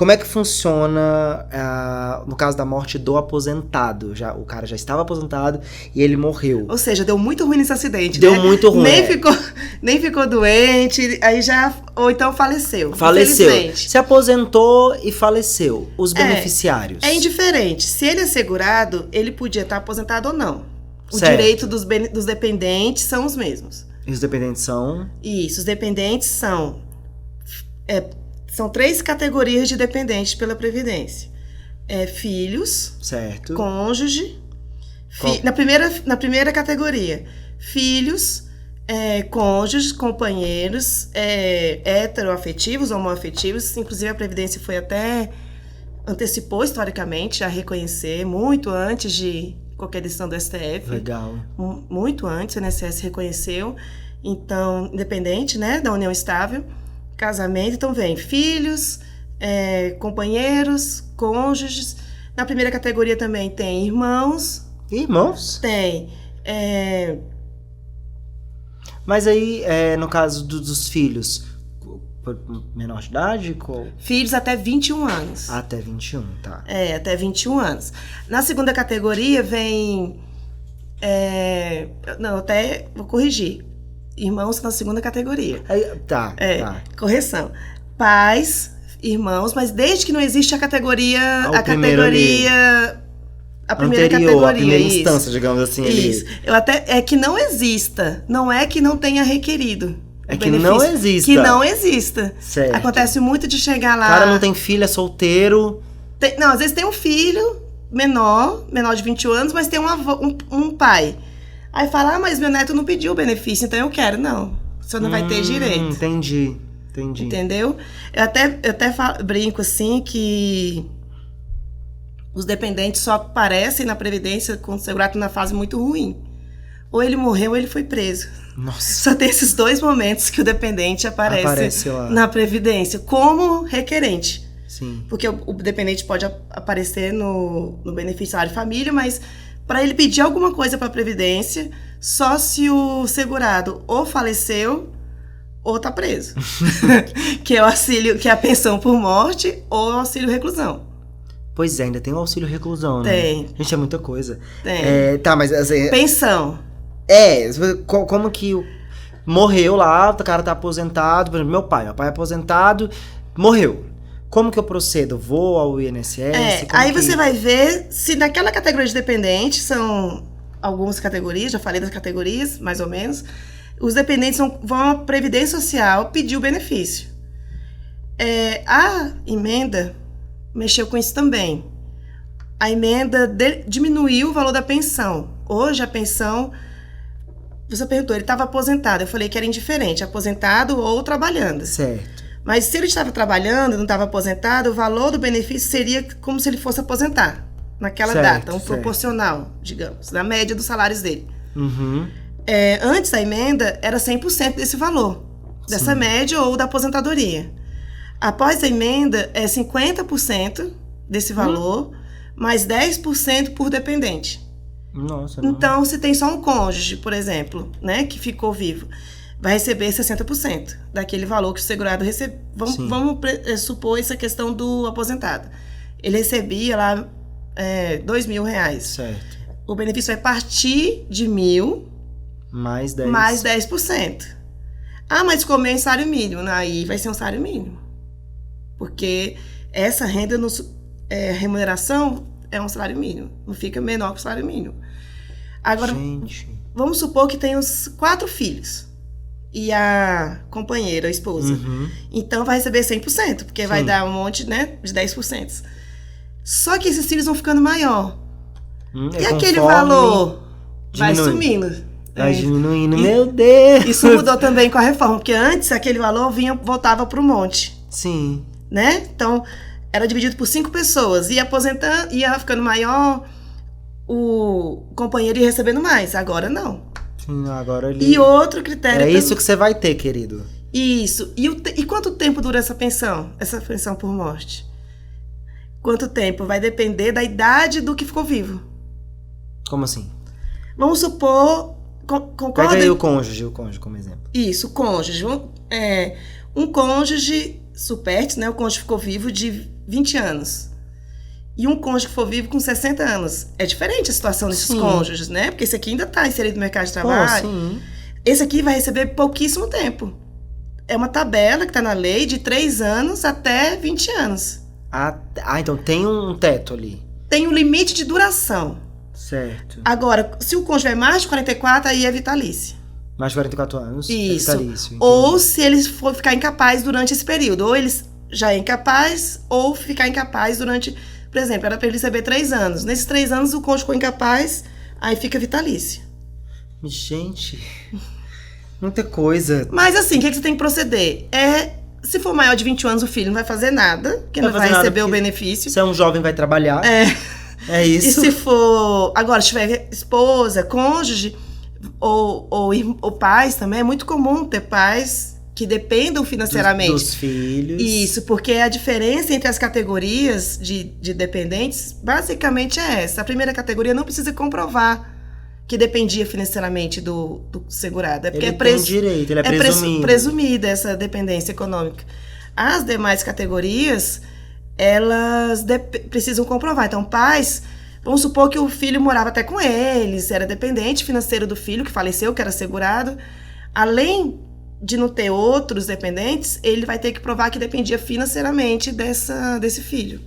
como é que funciona no caso da morte do aposentado? O cara já estava aposentado e ele morreu. Ou seja, deu muito ruim nesse acidente, Deu muito ruim. Nem ficou doente, aí já... Ou então faleceu. Faleceu. Se aposentou e faleceu. Os beneficiários. É indiferente. Se ele é segurado, ele podia estar aposentado ou não. O Certo. direito dos dependentes são os mesmos. E os dependentes são? Isso, os dependentes são 3 categorias de dependentes pela Previdência. Filhos, certo. cônjuge, na primeira categoria, filhos, cônjuges, companheiros, heteroafetivos, homoafetivos, inclusive a Previdência foi até antecipou historicamente a reconhecer muito antes de qualquer decisão do STF. Legal. Muito antes, o INSS reconheceu. Então, independente, né, da união estável, casamento, então vem filhos, companheiros, cônjuges. Na primeira categoria também tem irmãos. Irmãos? Tem. Mas aí, no caso dos filhos, menor de idade? Filhos até 21 anos. Até 21, tá. Até 21 anos. Na segunda categoria vem... não, até vou corrigir. Irmãos na segunda categoria. Tá. Correção. Pais, irmãos, mas desde que não existe a categoria... A primeira categoria. A primeira instância, digamos assim. Isso. Que não exista. Não é que não tenha requerido. Que não exista. Que não exista. Certo. Acontece muito de chegar lá... O cara não tem filho, é solteiro. Não, às vezes tem um filho menor de 21 anos, mas tem um pai. Aí fala, mas meu neto não pediu o benefício, então eu quero. Não, você não vai ter direito. Entendi. Entendeu? Eu até brinco assim que os dependentes só aparecem na Previdência com o segurado na fase muito ruim. Ou ele morreu ou ele foi preso. Nossa. Só tem esses 2 momentos que o dependente aparece lá na Previdência, como requerente. Sim. Porque o dependente pode aparecer no beneficiário família, mas para ele pedir alguma coisa para a Previdência, só se o segurado ou faleceu ou está preso. Que é o auxílio, que é a pensão por morte ou auxílio reclusão. Pois é, ainda tem o auxílio reclusão, né? Tem. Gente, é muita coisa. Tem. Tá, mas assim... Pensão. Como que morreu lá, o cara tá aposentado, por exemplo, meu pai é aposentado, morreu. Como que eu procedo? Vou ao INSS? Você vai ver se naquela categoria de dependente, são algumas categorias, já falei das categorias, mais ou menos, os dependentes vão à Previdência Social pedir o benefício. A emenda mexeu com isso também. A emenda diminuiu o valor da pensão. Hoje a pensão... Você perguntou, ele estava aposentado. Eu falei que era indiferente, aposentado ou trabalhando. Certo. Mas se ele estava trabalhando, não estava aposentado, o valor do benefício seria como se ele fosse aposentar naquela data, proporcional, digamos, da média dos salários dele. Uhum. Antes da emenda, era 100% desse valor, dessa média ou da aposentadoria. Após a emenda, é 50% desse valor, mais 10% por dependente. Nossa, então, se tem só um cônjuge, por exemplo, né, que ficou vivo, vai receber 60% daquele valor que o segurado recebe. Vamos supor essa questão do aposentado. Ele recebia lá R$2.000. Certo. O benefício vai partir de 1.000 mais 10%. Mais 10%. Mas comer em salário mínimo. Aí vai ser um salário mínimo. Porque essa renda, remuneração, é um salário mínimo. Não fica menor que o salário mínimo. Agora, vamos supor que tem os 4 filhos. E a companheira, a esposa. Uhum. Então, vai receber 100%, porque vai dar um monte, né, de 10%. Só que esses filhos vão ficando maior. E aquele valor vai sumindo. Vai diminuindo, meu Deus! Isso mudou também com a reforma, porque antes aquele valor voltava para o monte. Sim. Né? Então, era dividido por 5 pessoas. Ia aposentando, ia ficando maior, o companheiro ia recebendo mais. Agora não. Sim, agora ele... E outro critério... isso que você vai ter, querido. Isso. E quanto tempo dura essa pensão por morte? Quanto tempo? Vai depender da idade do que ficou vivo. Como assim? Vamos supor... Concorda? Pega aí o cônjuge como exemplo. Isso, o cônjuge. Um cônjuge supérstite, né? O cônjuge ficou vivo de 20 anos e um cônjuge que for vivo com 60 anos, é diferente a situação desses cônjuges, né? Porque esse aqui ainda está inserido no mercado de trabalho. Sim. Esse aqui vai receber pouquíssimo tempo. É uma tabela que está na lei de 3 anos até 20 anos. Então tem um teto ali. Tem um limite de duração. Certo. Agora, se o cônjuge é mais de 44, aí é vitalícia. Mais de 44 anos. Isso. É vitalício. Ou se ele for ficar incapaz durante esse período. Ou ele já é incapaz, ou ficar incapaz durante... Por exemplo, era para ele receber 3 anos. Nesses 3 anos, o cônjuge ficou incapaz, aí fica vitalício. Gente, muita coisa. Mas assim, o que você tem que proceder? Se for maior de 21 anos, o filho não vai fazer nada, porque não vai receber o benefício. Se é um jovem, vai trabalhar. É isso. E se for... Agora, se tiver esposa, cônjuge, ou pais também, é muito comum ter pais que dependam financeiramente dos filhos. Isso, porque a diferença entre as categorias de dependentes basicamente é essa. A primeira categoria não precisa comprovar que dependia financeiramente do segurado. É porque ele tem direito, ele é presumido. Presumida essa dependência econômica. As demais categorias, elas precisam comprovar. Então, pais, vamos supor que o filho morava até com eles, era dependente financeiro do filho, que faleceu, que era segurado. Além de não ter outros dependentes, ele vai ter que provar que dependia financeiramente desse filho.